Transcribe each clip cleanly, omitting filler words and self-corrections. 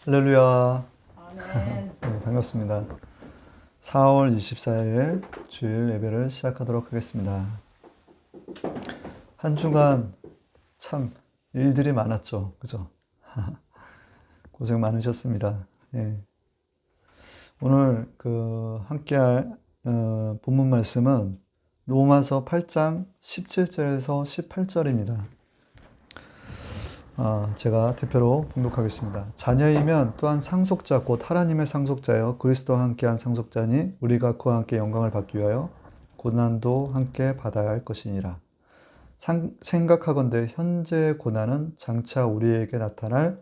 할렐루야. 아멘. 네, 반갑습니다. 4월 24일 주일 예배를 시작하도록 하겠습니다. 한 주간 참 일들이 많았죠. 그죠? 고생 많으셨습니다. 예. 오늘 함께할 본문 말씀은 로마서 8장 17절에서 18절입니다. 제가 대표로 봉독하겠습니다. 자녀이면 또한 상속자 곧 하나님의 상속자여 그리스도와 함께한 상속자니 우리가 그와 함께 영광을 받기 위하여 고난도 함께 받아야 할 것이니라. 생각하건대 현재의 고난은 장차 우리에게 나타날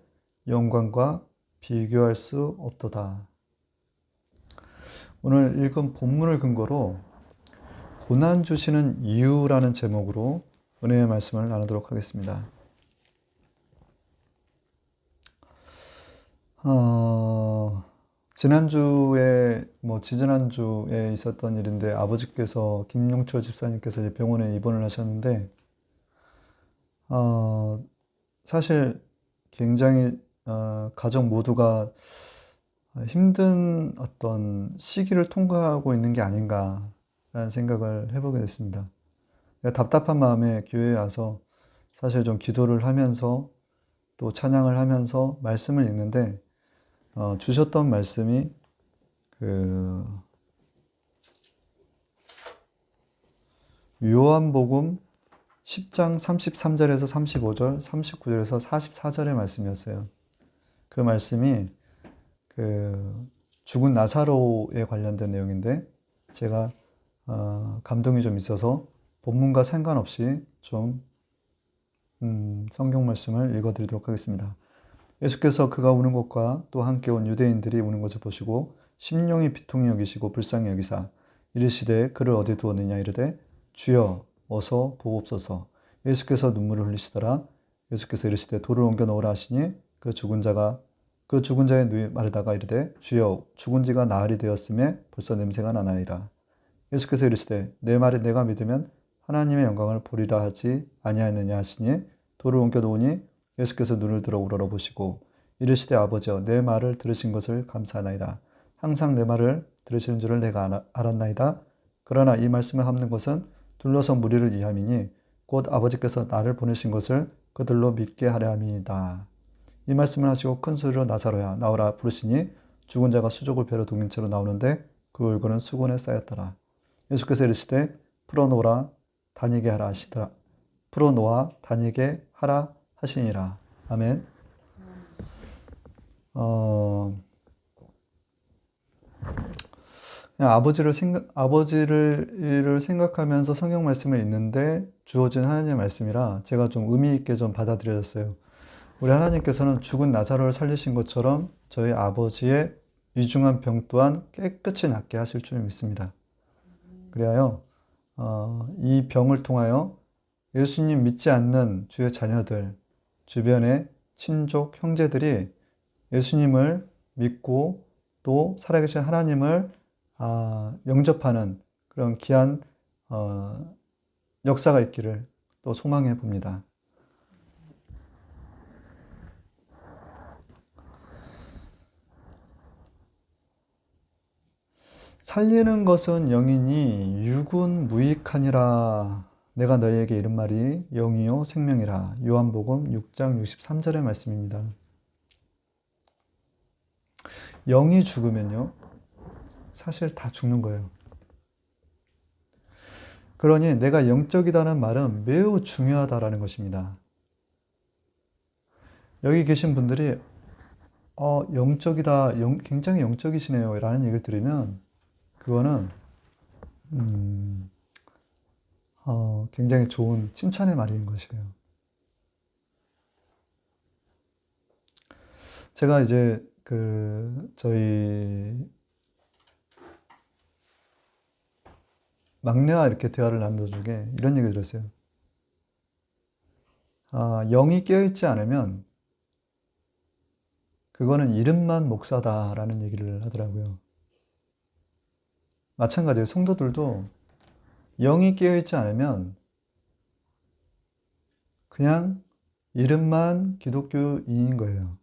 영광과 비교할 수 없도다. 오늘 읽은 본문을 근거로 고난 주시는 이유라는 제목으로 은혜의 말씀을 나누도록 하겠습니다. 지난주에, 지지난주에 있었던 일인데, 아버지께서, 김용철 집사님께서 이제 병원에 입원을 하셨는데, 사실 굉장히, 가족 모두가 힘든 어떤 시기를 통과하고 있는 게 아닌가라는 생각을 해보게 됐습니다. 답답한 마음에 교회에 와서 사실 좀 기도를 하면서 또 찬양을 하면서 말씀을 읽는데, 주셨던 말씀이 요한복음 10장 33절에서 35절, 39절에서 44절의 말씀이었어요. 그 말씀이 죽은 나사로에 관련된 내용인데 제가 감동이 좀 있어서 본문과 상관없이 좀 성경 말씀을 읽어드리도록 하겠습니다. 예수께서 그가 우는 것과 또 함께 온 유대인들이 우는 것을 보시고 심령이 비통히 여기시고 불쌍히 여기사 이르시되 그를 어디 두었느냐 이르되 주여 어서 보옵소서. 예수께서 눈물을 흘리시더라. 예수께서 이르시되 돌을 옮겨 놓으라 하시니 그 죽은 자의 누이 마르다가 이르되 주여 죽은 지가 나흘이 되었음에 벌써 냄새가 나나이다. 예수께서 이르시되 내 말에 내가 믿으면 하나님의 영광을 보리라 하지 아니하였느냐 하시니 돌을 옮겨 놓으니 예수께서 눈을 들어 우러러보시고 이르시되 아버지여 내 말을 들으신 것을 감사하나이다. 항상 내 말을 들으시는 줄을 내가 알았나이다. 그러나 이 말씀을 합는 것은 둘러서 무리를 위함이니 곧 아버지께서 나를 보내신 것을 그들로 믿게 하려 함이니이다. 이 말씀을 하시고 큰 소리로 나사로야 나오라 부르시니 죽은 자가 수족을 배로 동인 채로 나오는데 그 얼굴은 수건에 쌓였더라. 예수께서 이르시되 풀어놓아 다니게 하라 하시더라. 풀어놓아 다니게 하라 하시니라. 아멘. 그냥 아버지를 생각하면서 성경 말씀을 읽는데 주어진 하나님의 말씀이라 제가 좀 의미 있게 좀 받아들여졌어요. 우리 하나님께서는 죽은 나사로를 살리신 것처럼 저희 아버지의 위중한 병 또한 깨끗이 낫게 하실 줄 믿습니다. 그리하여 이 병을 통하여 예수님 믿지 않는 주의 자녀들, 주변의 친족, 형제들이 예수님을 믿고 또 살아계신 하나님을 영접하는 그런 귀한 역사가 있기를 또 소망해 봅니다. 살리는 것은 영이니 육은 무익하니라. 내가 너희에게 이른 말이 영이요 생명이라. 요한복음 6장 63절의 말씀입니다. 영이 죽으면요 사실 다 죽는 거예요. 그러니 내가 영적이다는 말은 매우 중요하다라는 것입니다. 여기 계신 분들이 영적이다, 굉장히 영적이시네요 라는 얘기를 들으면 그거는 굉장히 좋은 칭찬의 말인 것이에요. 제가 이제 저희 막내와 이렇게 대화를 나누는 중에 이런 얘기를 들었어요. 영이 깨어있지 않으면 그거는 이름만 목사다라는 얘기를 하더라고요. 마찬가지예요. 성도들도 영이 깨어있지 않으면 그냥 이름만 기독교인인 거예요.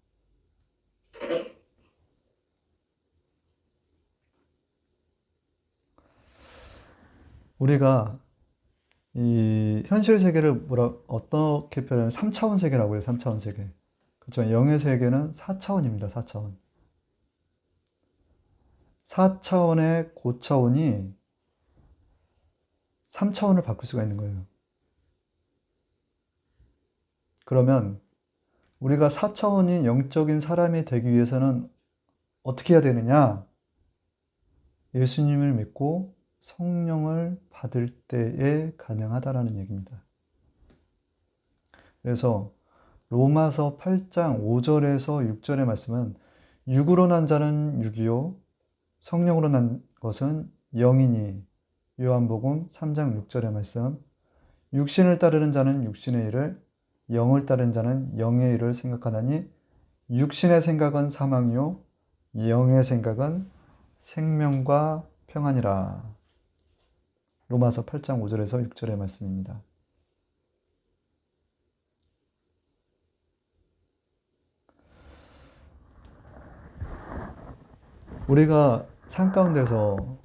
우리가 이 현실 세계를 어떻게 표현하면 3차원 세계라고 해요. 3차원 세계. 그렇죠. 영의 세계는 4차원입니다. 4차원. 4차원의 고차원이 3차원을 바꿀 수가 있는 거예요. 그러면 우리가 4차원인 영적인 사람이 되기 위해서는 어떻게 해야 되느냐? 예수님을 믿고 성령을 받을 때에 가능하다라는 얘기입니다. 그래서 로마서 8장 5절에서 6절의 말씀은 육으로 난 자는 육이요 성령으로 난 것은 영이니, 요한복음 3장 6절의 말씀, 육신을 따르는 자는 육신의 일을, 영을 따르는 자는 영의 일을 생각하나니 육신의 생각은 사망이요 영의 생각은 생명과 평안이라. 로마서 8장 5절에서 6절의 말씀입니다. 우리가 삶 가운데서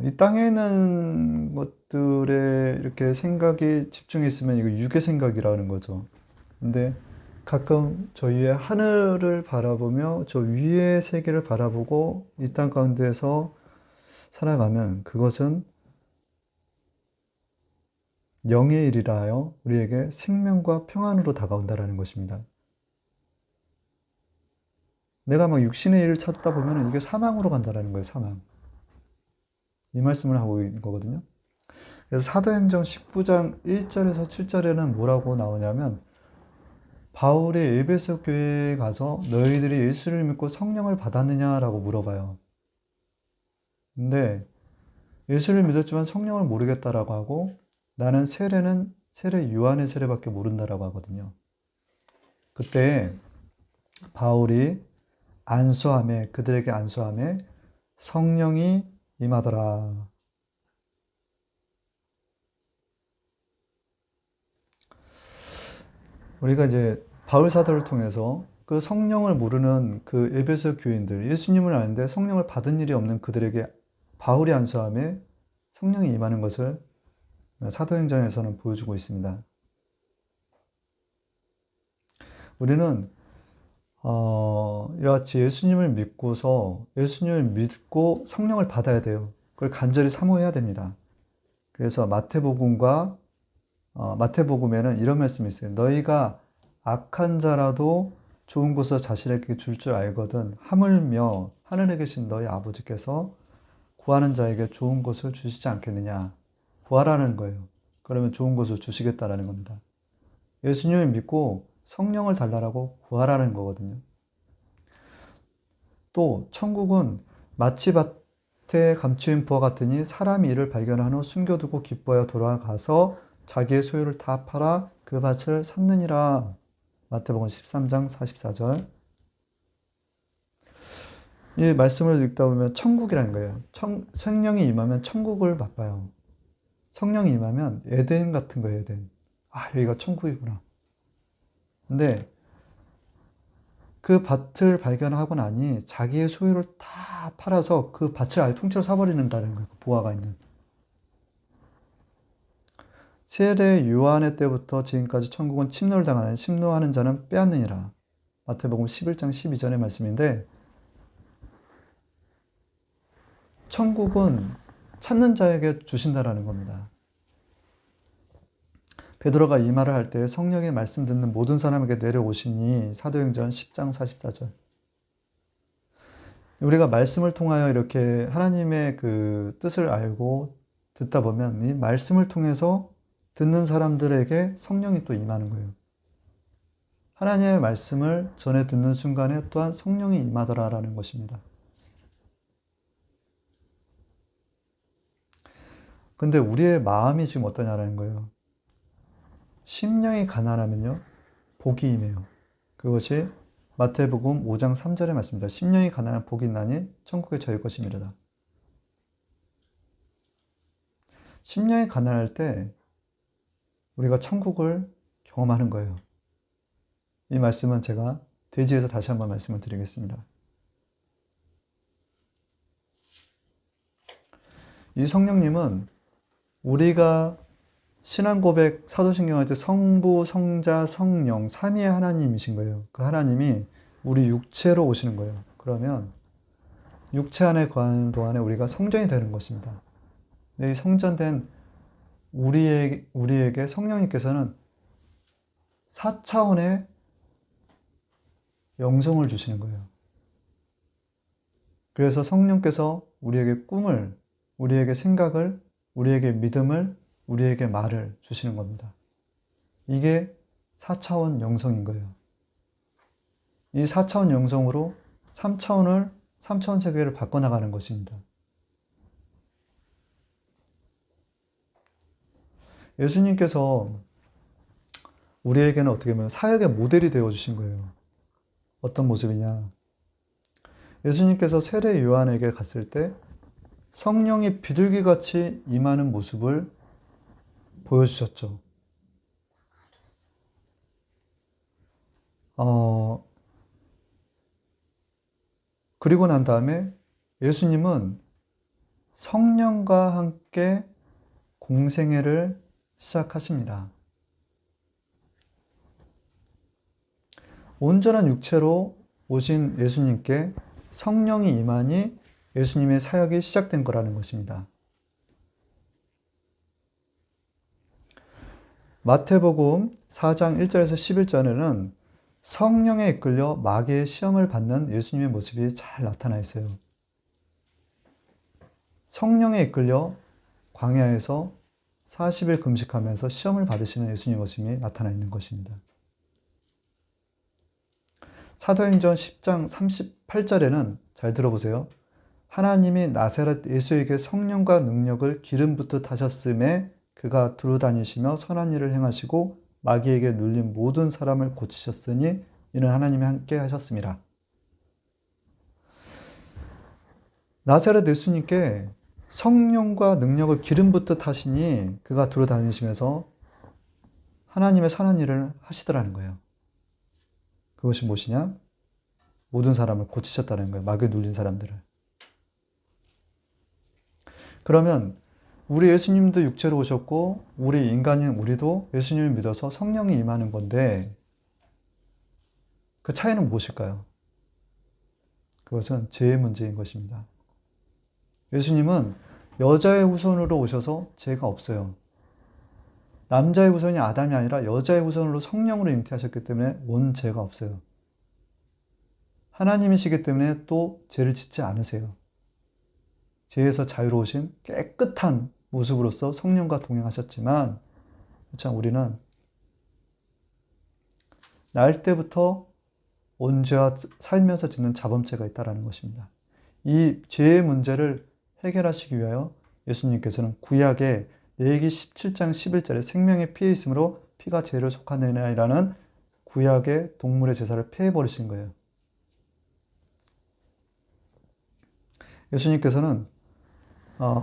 이 땅에 있는 것들에 이렇게 생각이 집중해 있으면 이거 육의 생각이라는 거죠. 근데 가끔 저 위에 하늘을 바라보며 저 위의 세계를 바라보고 이 땅 가운데서 살아가면 그것은 영의 일이라 하여 우리에게 생명과 평안으로 다가온다라는 것입니다. 내가 막 육신의 일을 찾다 보면 이게 사망으로 간다라는 거예요, 사망. 이 말씀을 하고 있는 거거든요. 그래서 사도행전 19장 1절에서 7절에는 뭐라고 나오냐면 바울이 에베소 교회에 가서 너희들이 예수를 믿고 성령을 받았느냐라고 물어봐요. 근데 예수를 믿었지만 성령을 모르겠다라고 하고 나는 세례 요한의 세례밖에 모른다라고 하거든요. 그때 바울이 그들에게 안수함에 성령이 임하더라. 우리가 이제 바울 사도를 통해서 그 성령을 모르는 그 에베소 교인들, 예수님을 아는데 성령을 받은 일이 없는 그들에게 바울이 안수함에 성령이 임하는 것을 사도행전에서는 보여주고 있습니다. 우리는 이같이 예수님을 믿고 성령을 받아야 돼요. 그걸 간절히 사모해야 됩니다. 그래서 마태복음에는 이런 말씀이 있어요. 너희가 악한 자라도 좋은 것을 자신에게 줄 알거든 하물며 하늘에 계신 너희 아버지께서 구하는 자에게 좋은 것을 주시지 않겠느냐. 구하라는 거예요. 그러면 좋은 것을 주시겠다라는 겁니다. 예수님을 믿고 성령을 달라고 구하라는 거거든요. 또 천국은 마치 밭에 감추인 부와 같으니 사람이 이를 발견한 후 숨겨두고 기뻐하여 돌아가서 자기의 소유를 다 팔아 그 밭을 샀느니라. 마태복음 13장 44절. 이 말씀을 읽다 보면 천국이라는 거예요. 성령이 임하면 천국을 맛봐요. 성령이 임하면 에덴 같은 거예요, 에덴. 아, 여기가 천국이구나. 근데 그 밭을 발견하고 나니 자기의 소유를 다 팔아서 그 밭을 아예 통째로 사버리는다는 거예요. 그 보화가 있는. 세례 요한의 때부터 지금까지 천국은 침노를 당하는 침노하는 자는 빼앗느니라. 마태복음 11장 12절의 말씀인데 천국은 찾는 자에게 주신다라는 겁니다. 베드로가 이 말을 할 때 성령의 말씀 듣는 모든 사람에게 내려오시니 사도행전 10장 44절. 우리가 말씀을 통하여 이렇게 하나님의 그 뜻을 알고 듣다 보면 이 말씀을 통해서 듣는 사람들에게 성령이 또 임하는 거예요. 하나님의 말씀을 전해 듣는 순간에 또한 성령이 임하더라라는 것입니다. 근데 우리의 마음이 지금 어떠냐라는 거예요. 심령이 가난하면요, 복이 임해요. 그것이 마태복음 5장 3절의 말씀입니다. 심령이 가난한 복이 있나니 천국에 저희 것임이로다. 심령이 가난할 때 우리가 천국을 경험하는 거예요. 이 말씀은 제가 대지에서 다시 한번 말씀을 드리겠습니다. 이 성령님은 우리가 신앙 고백 사도신경 할 때 성부, 성자, 성령, 삼위의 하나님이신 거예요. 그 하나님이 우리 육체로 오시는 거예요. 그러면 육체 안에 거하는 동안에 우리가 성전이 되는 것입니다. 이 성전된 우리에게 성령님께서는 4차원의 영성을 주시는 거예요. 그래서 성령께서 우리에게 꿈을, 우리에게 생각을, 우리에게 믿음을, 우리에게 말을 주시는 겁니다. 이게 4차원 영성인 거예요. 이 4차원 영성으로 3차원 세계를 바꿔나가는 것입니다. 예수님께서 우리에게는 어떻게 보면 사역의 모델이 되어주신 거예요. 어떤 모습이냐. 예수님께서 세례 요한에게 갔을 때 성령이 비둘기같이 임하는 모습을 보여주셨죠. 그리고 난 다음에 예수님은 성령과 함께 공생애를 시작하십니다. 온전한 육체로 오신 예수님께 성령이 임하니 예수님의 사역이 시작된 거라는 것입니다. 마태복음 4장 1절에서 11절에는 성령에 이끌려 마귀의 시험을 받는 예수님의 모습이 잘 나타나 있어요. 성령에 이끌려 광야에서 40일 금식하면서 시험을 받으시는 예수님의 모습이 나타나 있는 것입니다. 사도행전 10장 38절에는 잘 들어보세요. 하나님이 나사렛 예수에게 성령과 능력을 기름 붓듯 하셨음에 그가 두루다니시며 선한 일을 행하시고 마귀에게 눌린 모든 사람을 고치셨으니 이는 하나님이 함께 하셨습니다. 나사렛 예수님께 성령과 능력을 기름 붓듯 하시니 그가 두루다니시면서 하나님의 선한 일을 하시더라는 거예요. 그것이 무엇이냐? 모든 사람을 고치셨다는 거예요. 마귀에 눌린 사람들을. 그러면 우리 예수님도 육체로 오셨고 우리 인간인 우리도 예수님을 믿어서 성령이 임하는 건데 그 차이는 무엇일까요? 그것은 죄의 문제인 것입니다. 예수님은 여자의 후손으로 오셔서 죄가 없어요. 남자의 후손이 아담이 아니라 여자의 후손으로 성령으로 잉태하셨기 때문에 온 죄가 없어요. 하나님이시기 때문에 또 죄를 짓지 않으세요. 죄에서 자유로우신 깨끗한 모습으로서 성령과 동행하셨지만 참 우리는 날 때부터 온 죄와 살면서 짓는 자범죄가 있다는 것입니다. 이 죄의 문제를 해결하시기 위하여 예수님께서는 구약의 레위기 17장 11절에 생명의 피에 있으므로 피가 죄를 속하느니라는 구약의 동물의 제사를 폐해버리신 거예요. 예수님께서는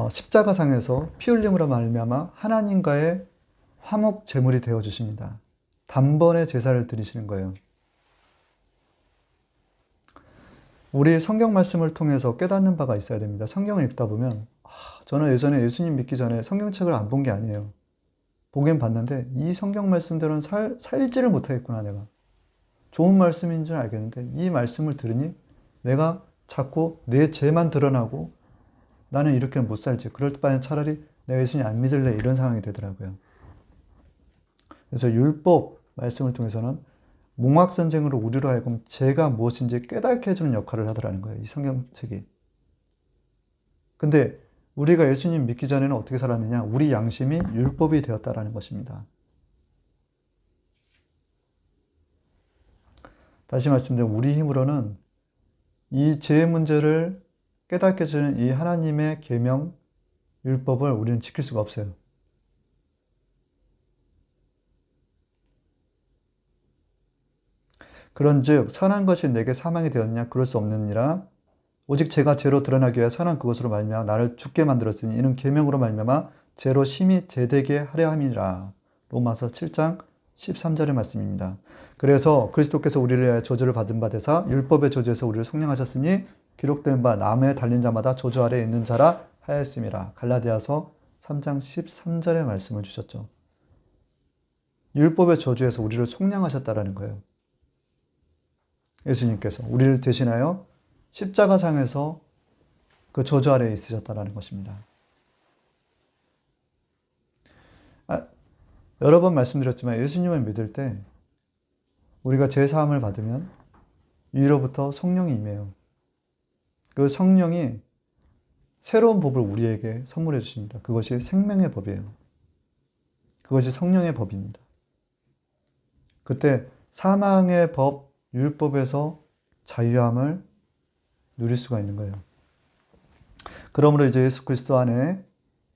십자가상에서 피 흘림으로 말미암아 하나님과의 화목 제물이 되어 주십니다. 단번에 제사를 드리시는 거예요. 우리 성경 말씀을 통해서 깨닫는 바가 있어야 됩니다. 성경을 읽다 보면 저는 예전에 예수님 믿기 전에 성경책을 안 본 게 아니에요. 보긴 봤는데 이 성경 말씀들은 살지를 못하겠구나 내가. 좋은 말씀인 줄 알겠는데 이 말씀을 들으니 내가 자꾸 내 죄만 드러나고 나는 이렇게 못 살지. 그럴 바에는 차라리 내가 예수님 안 믿을래 이런 상황이 되더라고요. 그래서 율법 말씀을 통해서는 몽학선생으로 우리로 하여금 죄가 무엇인지 깨닫게 해주는 역할을 하더라는 거예요. 이 성경책이. 근데 우리가 예수님 믿기 전에는 어떻게 살았느냐? 우리 양심이 율법이 되었다라는 것입니다. 다시 말씀드리면 우리 힘으로는 이 죄의 문제를 깨닫게 해주는 이 하나님의 계명, 율법을 우리는 지킬 수가 없어요. 그런즉 선한 것이 내게 사망이 되었느냐? 그럴 수 없느니라. 오직 제가 죄로 드러나기 위해 선한 그것으로 말미암아 나를 죽게 만들었으니 이는 계명으로 말미암아 죄로 심히 제되게 하려 함이니라. 로마서 7장 13절의 말씀입니다. 그래서 그리스도께서 우리를 위하여 저주를 받은 바 되사 율법의 저주에서 우리를 속량하셨으니 기록된 바 나무에 달린 자마다 저주 아래에 있는 자라 하였음이라. 갈라디아서 3장 13절의 말씀을 주셨죠. 율법의 저주에서 우리를 속량하셨다라는 거예요. 예수님께서 우리를 대신하여 십자가상에서 그 저주 아래에 있으셨다라는 것입니다. 여러 번 말씀드렸지만 예수님을 믿을 때 우리가 죄사함을 받으면 위로부터 성령이 임해요. 그 성령이 새로운 법을 우리에게 선물해 주십니다. 그것이 생명의 법이에요. 그것이 성령의 법입니다. 그때 사망의 법, 율법에서 자유함을 누릴 수가 있는 거예요. 그러므로 이제 예수 그리스도 안에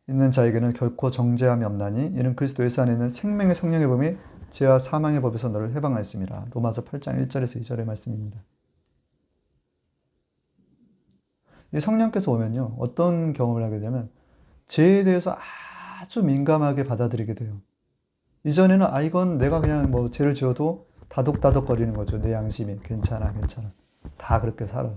있는 자에게는 결코 정죄함이 없나니 이는 그리스도 예수 안에 있는 생명의 성령의 법이 죄와 사망의 법에서 너를 해방하였습니다. 로마서 8장 1절에서 2절의 말씀입니다. 이 성령께서 오면요, 어떤 경험을 하게 되면 죄에 대해서 아주 민감하게 받아들이게 돼요. 이전에는 이건 내가 그냥 뭐 죄를 지어도 다독다독거리는 거죠. 내 양심이 괜찮아 다 그렇게 살아.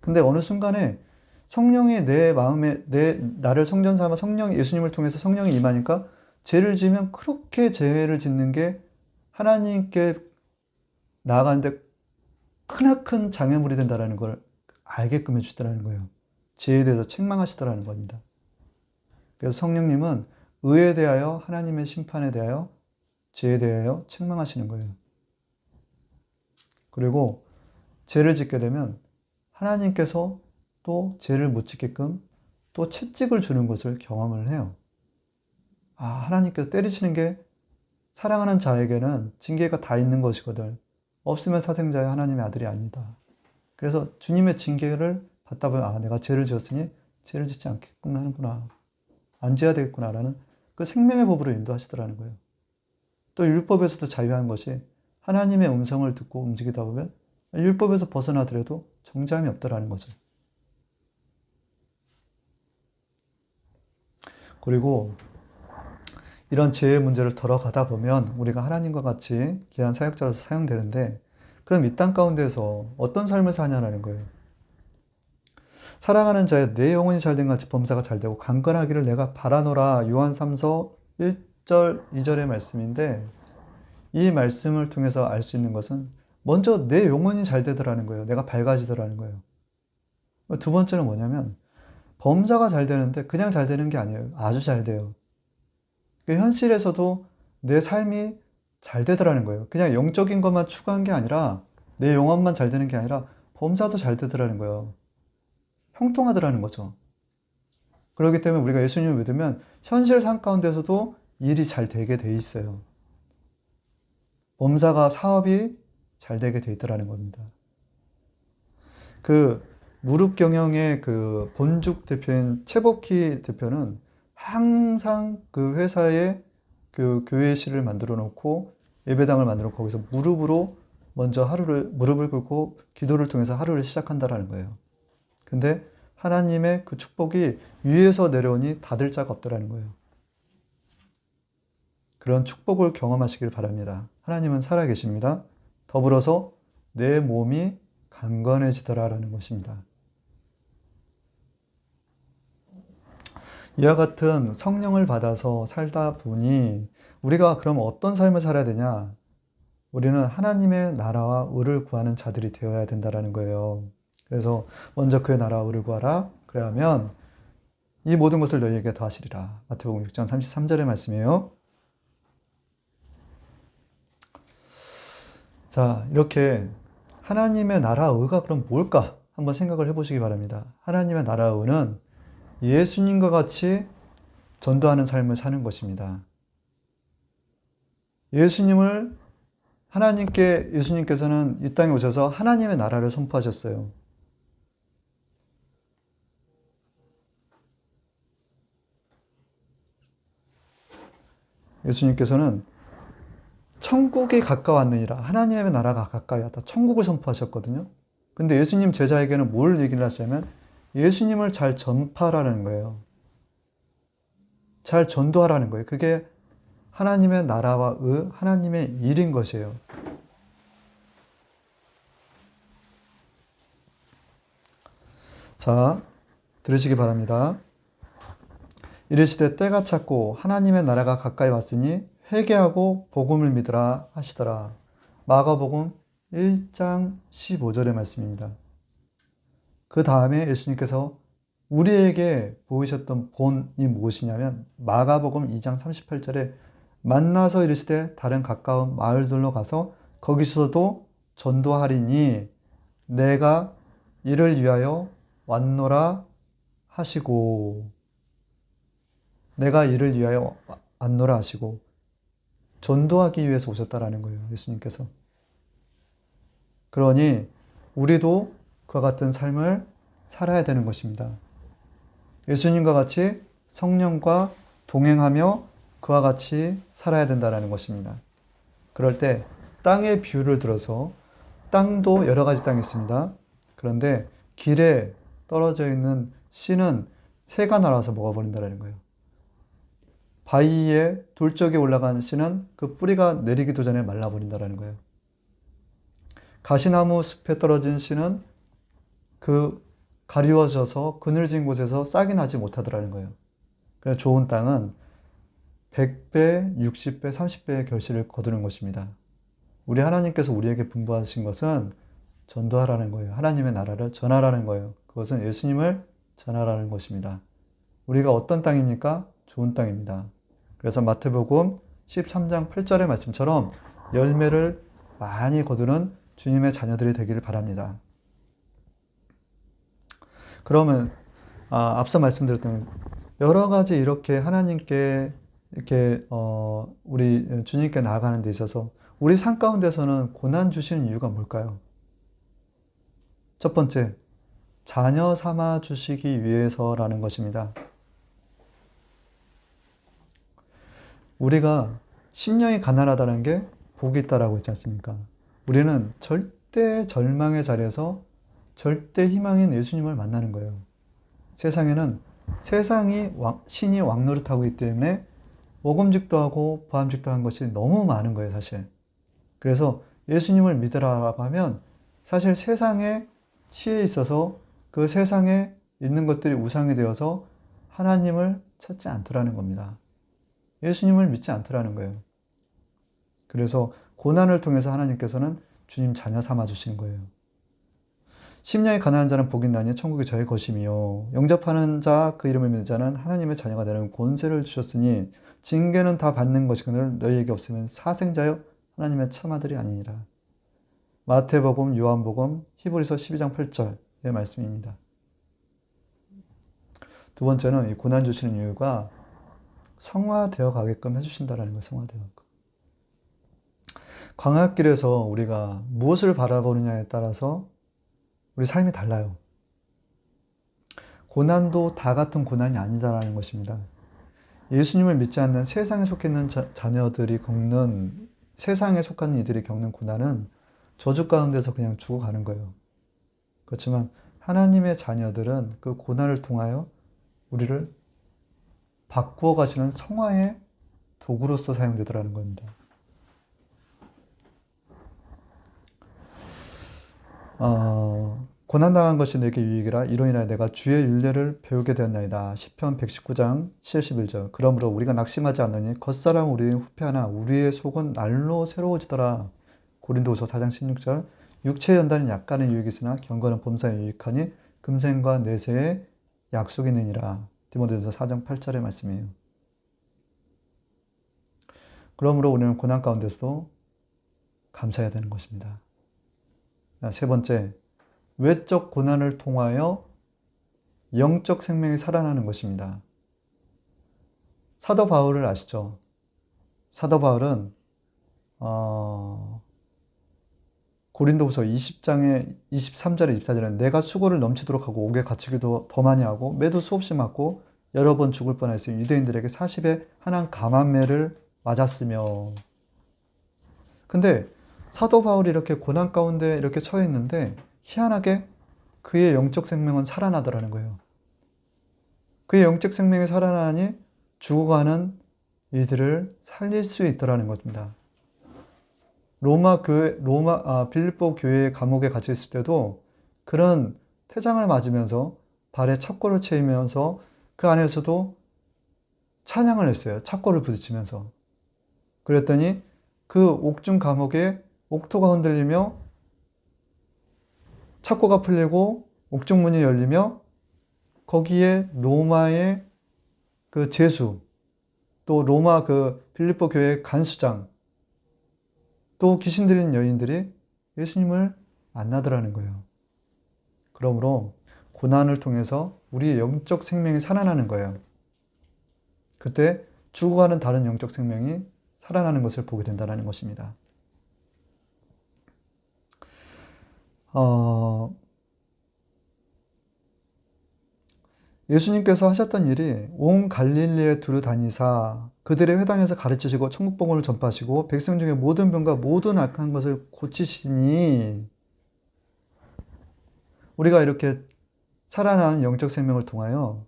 근데 어느 순간에 성령이 내 마음에 나를 성전 삼아 예수님을 통해서 성령이 임하니까 죄를 지으면 그렇게 죄를 짓는 게 하나님께 나아가는데 크나큰 장애물이 된다라는 걸 알게끔 해주시더라는 거예요. 죄에 대해서 책망하시더라는 겁니다. 그래서 성령님은 의에 대하여 하나님의 심판에 대하여 죄에 대하여 책망하시는 거예요. 그리고 죄를 짓게 되면 하나님께서 또 죄를 못 짓게끔 또 채찍을 주는 것을 경험을 해요. 하나님께서 때리시는 게 사랑하는 자에게는 징계가 다 있는 것이거든. 없으면 사생자의 하나님의 아들이 아니다. 그래서 주님의 징계를 받다 보면 내가 죄를 지었으니 죄를 짓지 않겠구나 하는구나. 안 지어야 되겠구나라는 그 생명의 법으로 인도하시더라는 거예요. 또 율법에서도 자유한 것이 하나님의 음성을 듣고 움직이다 보면 율법에서 벗어나더라도 정죄함이 없더라는 거죠. 그리고 이런 죄의 문제를 덜어가다 보면 우리가 하나님과 같이 귀한 사역자로서 사용되는데, 그럼 이 땅 가운데서 어떤 삶을 사냐라는 거예요. 사랑하는 자의 내 영혼이 잘된 같이 범사가 잘되고 강건하기를 내가 바라노라. 요한 3서 1절 2절의 말씀인데, 이 말씀을 통해서 알 수 있는 것은 먼저 내 영혼이 잘되더라는 거예요. 내가 밝아지더라는 거예요. 두 번째는 뭐냐면 범사가 잘 되는데 그냥 잘 되는 게 아니에요. 아주 잘 돼요. 현실에서도 내 삶이 잘 되더라는 거예요. 그냥 영적인 것만 추구한 게 아니라, 내 영혼만 잘 되는 게 아니라 범사도 잘 되더라는 거예요. 형통하더라는 거죠. 그렇기 때문에 우리가 예수님을 믿으면 현실 삶 가운데서도 일이 잘 되게 돼 있어요. 범사가 사업이 잘 되게 돼 있더라는 겁니다. 그 무릎 경영의 그 본죽 대표인 최복희 대표는 항상 그 회사에 그 교회실을 만들어 놓고 예배당을 만들어 놓고 거기서 무릎으로 먼저 무릎을 꿇고 기도를 통해서 하루를 시작한다라는 거예요. 근데 하나님의 그 축복이 위에서 내려오니 닫을 자가 없더라는 거예요. 그런 축복을 경험하시길 바랍니다. 하나님은 살아계십니다. 더불어서 내 몸이 강건해지더라라는 것입니다. 이와 같은 성령을 받아서 살다 보니 우리가 그럼 어떤 삶을 살아야 되냐? 우리는 하나님의 나라와 의를 구하는 자들이 되어야 된다는 거예요. 그래서 먼저 그의 나라와 의를 구하라. 그래야면 이 모든 것을 너희에게 더하시리라. 마태복음 6장 33절의 말씀이에요. 자, 이렇게 하나님의 나라와 의가 그럼 뭘까? 한번 생각을 해보시기 바랍니다. 하나님의 나라와 의는 예수님과 같이 전도하는 삶을 사는 것입니다. 예수님께서는 이 땅에 오셔서 하나님의 나라를 선포하셨어요. 예수님께서는 천국이 가까웠느니라. 하나님의 나라가 가까이 왔다. 천국을 선포하셨거든요. 근데 예수님 제자에게는 뭘 얘기를 하시냐면 예수님을 잘 전파하라는 거예요. 잘 전도하라는 거예요. 그게 하나님의 나라와 하나님의 일인 것이에요. 자, 들으시기 바랍니다. 이르시되 때가 찼고 하나님의 나라가 가까이 왔으니 회개하고 복음을 믿으라 하시더라. 마가복음 1장 15절의 말씀입니다. 그 다음에 예수님께서 우리에게 보이셨던 본이 무엇이냐면 마가복음 2장 38절에 만나서 이르시되 다른 가까운 마을들로 가서 거기서도 전도하리니 내가 이를 위하여 왔노라 하시고, 내가 이를 위하여 왔노라 하시고 전도하기 위해서 오셨다라는 거예요. 예수님께서. 그러니 우리도 그와 같은 삶을 살아야 되는 것입니다. 예수님과 같이 성령과 동행하며 그와 같이 살아야 된다는 것입니다. 그럴 때 땅의 비유를 들어서, 땅도 여러 가지 땅이 있습니다. 그런데 길에 떨어져 있는 씨는 새가 날아와서 먹어버린다는 거예요. 바위에 돌적에 올라간 씨는 그 뿌리가 내리기도 전에 말라버린다는 거예요. 가시나무 숲에 떨어진 씨는 그 가리워져서 그늘진 곳에서 싹이 나지 못하더라는 거예요. 그래서 좋은 땅은 100배, 60배, 30배의 결실을 거두는 것입니다. 우리 하나님께서 우리에게 분부하신 것은 전도하라는 거예요. 하나님의 나라를 전하라는 거예요. 그것은 예수님을 전하라는 것입니다. 우리가 어떤 땅입니까? 좋은 땅입니다. 그래서 마태복음 13장 8절의 말씀처럼 열매를 많이 거두는 주님의 자녀들이 되기를 바랍니다. 그러면 앞서 말씀드렸던 여러 가지 이렇게 하나님께 이렇게 우리 주님께 나아가는 데 있어서 우리 삶 가운데서는 고난 주시는 이유가 뭘까요? 첫 번째, 자녀 삼아 주시기 위해서라는 것입니다. 우리가 심령이 가난하다는 게 복이 있다라고 했지 않습니까? 우리는 절대 절망의 자리에서 절대 희망인 예수님을 만나는 거예요. 세상에는 신이 왕노릇하고 있기 때문에 먹음직도 하고 부함직도 한 것이 너무 많은 거예요, 사실. 그래서 예수님을 믿으라고 하면 사실 세상에 치에 있어서 그 세상에 있는 것들이 우상이 되어서 하나님을 찾지 않더라는 겁니다. 예수님을 믿지 않더라는 거예요. 그래서 고난을 통해서 하나님께서는 주님 자녀 삼아 주시는 거예요. 심령이 가난한 자는 복이 있나니 천국이 저의 것이며 영접하는 자 그 이름을 믿는 자는 하나님의 자녀가 되는 권세를 주셨으니 징계는 다 받는 것이거늘 너희에게 없으면 사생자여 하나님의 참아들이 아니니라. 마태복음, 요한복음, 히브리서 12장 8절의 말씀입니다. 두 번째는 이 고난 주시는 이유가 성화되어 가게끔 해주신다는 거예요. 성화되어 가게끔. 광야길에서 우리가 무엇을 바라보느냐에 따라서 우리 삶이 달라요. 고난도 다 같은 고난이 아니다라는 것입니다. 예수님을 믿지 않는 세상에 속해 있는 자녀들이 겪는, 세상에 속한 이들이 겪는 고난은 저주 가운데서 그냥 죽어가는 거예요. 그렇지만 하나님의 자녀들은 그 고난을 통하여 우리를 바꾸어 가시는 성화의 도구로서 사용되더라는 겁니다. 고난당한 것이 내게 유익이라 이로 인하여 내가 주의 율례를 배우게 되었나이다. 시편 119장 71절. 그러므로 우리가 낙심하지 않느니 겉사람 우리는 후패하나 우리의 속은 날로 새로워지더라. 고린도후서 4장 16절. 육체의 연단은 약간의 유익이 있으나 경건은 범사에 유익하니 금생과 내세의 약속이 있느니라. 디모데전서 4장 8절의 말씀이에요. 그러므로 우리는 고난 가운데서도 감사해야 되는 것입니다. 세 번째, 외적 고난을 통하여 영적 생명이 살아나는 것입니다. 사도 바울을 아시죠? 사도 바울은 고린도후서 20장에 23절에 24절에 내가 수고를 넘치도록 하고 옥에 갇히기도 더 많이 하고 매도 수없이 맞고 여러 번 죽을 뻔했으며 유대인들에게 40의 한한 감암매를 맞았으며. 근데 사도 바울이 이렇게 고난 가운데 이렇게 처해 있는데 희한하게 그의 영적 생명은 살아나더라는 거예요. 그의 영적 생명이 살아나니 죽어가는 이들을 살릴 수 있더라는 것입니다. 빌립보 교회 감옥에 갇혀 있을 때도 그런 태장을 맞으면서 발에 찹골을 채이면서 그 안에서도 찬양을 했어요. 찹골을 부딪히면서. 그랬더니 그 옥중 감옥에 옥토가 흔들리며 찹고가 풀리고 옥중 문이 열리며 거기에 로마의 그 제수, 또 로마 그 빌립보 교회 간수장, 또 귀신 들린 여인들이 예수님을 만나더라는 거예요. 그러므로 고난을 통해서 우리의 영적 생명이 살아나는 거예요. 그때 죽어가는 다른 영적 생명이 살아나는 것을 보게 된다는 것입니다. 예수님께서 하셨던 일이 온 갈릴리에 두루 다니사 그들의 회당에서 가르치시고 천국 복음을 전파하시고 백성 중에 모든 병과 모든 악한 것을 고치시니 우리가 이렇게 살아나는 영적 생명을 통하여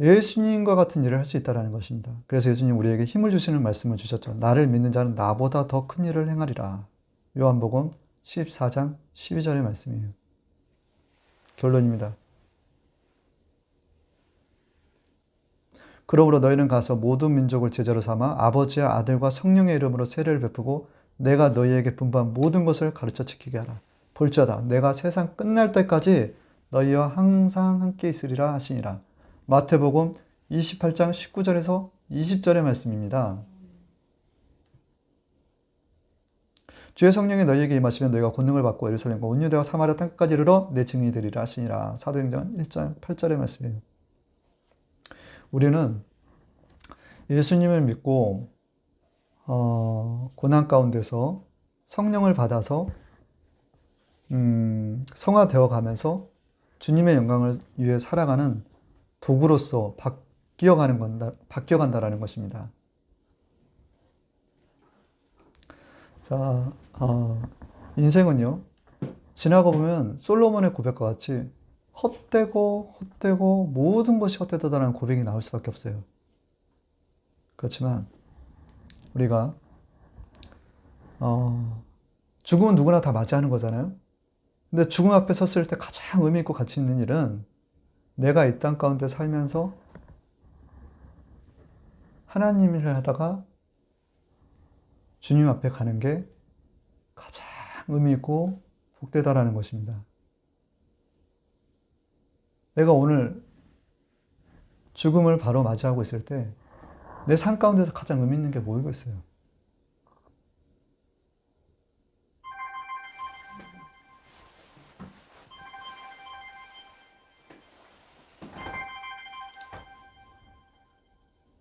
예수님과 같은 일을 할 수 있다는 것입니다. 그래서 예수님 우리에게 힘을 주시는 말씀을 주셨죠. 나를 믿는 자는 나보다 더 큰 일을 행하리라. 요한복음 14장 12절의 말씀이에요. 결론입니다. 그러므로 너희는 가서 모든 민족을 제자로 삼아 아버지와 아들과 성령의 이름으로 세례를 베푸고 내가 너희에게 분부한 모든 것을 가르쳐 지키게 하라. 볼지어다 내가 세상 끝날 때까지 너희와 항상 함께 있으리라 하시니라. 마태복음 28장 19절에서 20절의 말씀입니다. 주의 성령이 너희에게 임하시면 너희가 권능을 받고 예루살렘과 온 유대와 사마리아 땅끝까지 이르러 내 증인이 되리라 하시니라. 사도행전 1장 8절의 말씀이에요. 우리는 예수님을 믿고 고난 가운데서 성령을 받아서 성화되어 가면서 주님의 영광을 위해 살아가는 도구로서 바뀌어간다라는 것입니다. 자, 인생은요, 지나고 보면 솔로몬의 고백과 같이 헛되고 모든 것이 헛되다라는 고백이 나올 수밖에 없어요. 그렇지만 우리가 죽음은 누구나 다 맞이하는 거잖아요. 근데 죽음 앞에 섰을 때 가장 의미 있고 가치 있는 일은 내가 이 땅 가운데 살면서 하나님 일을 하다가 주님 앞에 가는 게 가장 의미 있고 복되다라는 것입니다. 내가 오늘 죽음을 바로 맞이하고 있을 때 내 삶 가운데서 가장 의미 있는 게 뭐겠어요?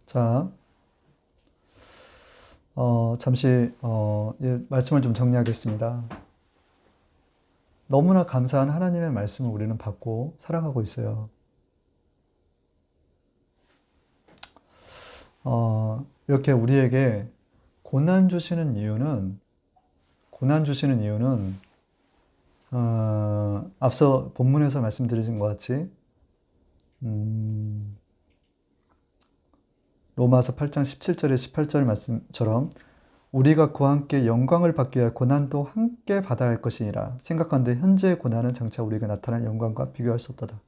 자, 잠시 말씀을 좀 정리하겠습니다. 너무나 감사한 하나님의 말씀을 우리는 받고 살아가고 있어요. 이렇게 우리에게 고난 주시는 이유는 앞서 본문에서 말씀드린 것 같이 로마서 8장 17절에 18절 말씀처럼 우리가 그와 함께 영광을 받기 위해 고난도 함께 받아야 할 것이니라. 생각한데 현재의 고난은 장차 우리에게 나타날 영광과 비교할 수 없도다.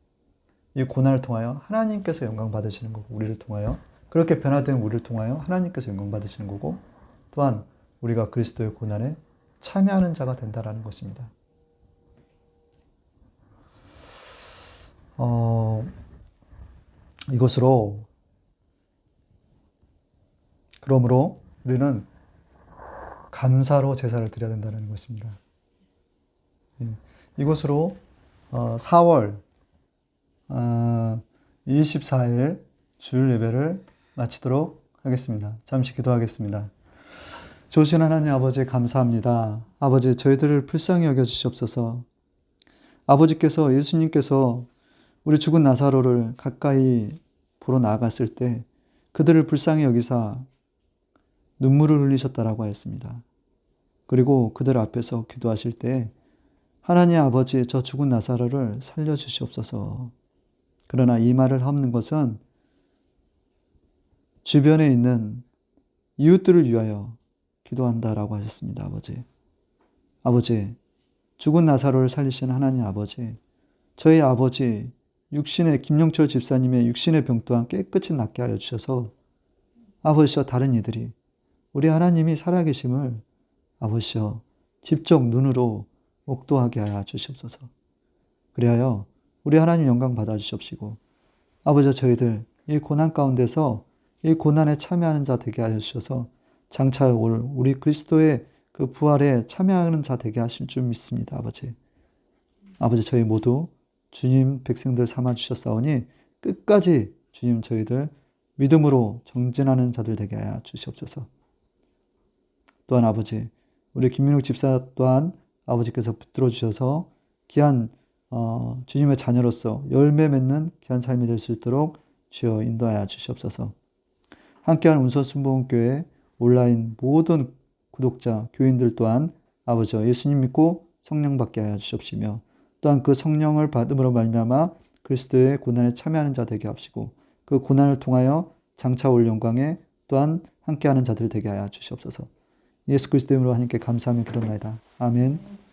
이 고난을 통하여 하나님께서 영광 받으시는 거고, 우리를 통하여 그렇게 변화된 우리를 통하여 하나님께서 영광 받으시는 거고, 또한 우리가 그리스도의 고난에 참여하는 자가 된다라는 것입니다. 그러므로 우리는 감사로 제사를 드려야 된다는 것입니다. 이것으로 4월 24일 주일 예배를 마치도록 하겠습니다. 잠시 기도하겠습니다. 좋으신 하나님 아버지 감사합니다. 아버지 저희들을 불쌍히 여겨주시옵소서. 아버지께서 예수님께서 우리 죽은 나사로를 가까이 보러 나아갔을 때 그들을 불쌍히 여기사 눈물을 흘리셨다라고 하였습니다. 그리고 그들 앞에서 기도하실 때 하나님 아버지 저 죽은 나사로를 살려주시옵소서. 그러나 이 말을 하는 것은 주변에 있는 이웃들을 위하여 기도한다라고 하셨습니다. 아버지. 아버지, 죽은 나사로를 살리신 하나님 아버지, 저희 아버지 육신의 김용철 집사님의 육신의 병 또한 깨끗이 낫게 하여 주셔서 아버지여 다른 이들이 우리 하나님이 살아계심을 아버지여 직접 눈으로 목도하게 하여 주시옵소서. 그리하여 우리 하나님 영광 받아 주시옵시고 아버지여 저희들 이 고난 가운데서 이 고난에 참여하는 자 되게 하여 주셔서 장차 올 우리 그리스도의 그 부활에 참여하는 자 되게 하실 줄 믿습니다. 아버지. 아버지 저희 모두 주님 백성들 삼아 주셨사오니 끝까지 주님 저희들 믿음으로 정진하는 자들 되게 하여 주시옵소서. 또한 아버지 우리 김민욱 집사 또한 아버지께서 붙들어 주셔서 귀한 주님의 자녀로서 열매 맺는 귀한 삶이 될 수 있도록 주여 인도하여 주시옵소서. 함께하는 운서순복음교회 온라인 모든 구독자 교인들 또한 아버지 예수님 믿고 성령 받게 하여 주시옵시며 또한 그 성령을 받음으로 말미암아 그리스도의 고난에 참여하는 자 되게 하시고 그 고난을 통하여 장차 올 영광에 또한 함께하는 자들 되게 하여 주시옵소서. 예수 그리스도 이름으로 하나님께 감사하며 기도합니다. 아멘.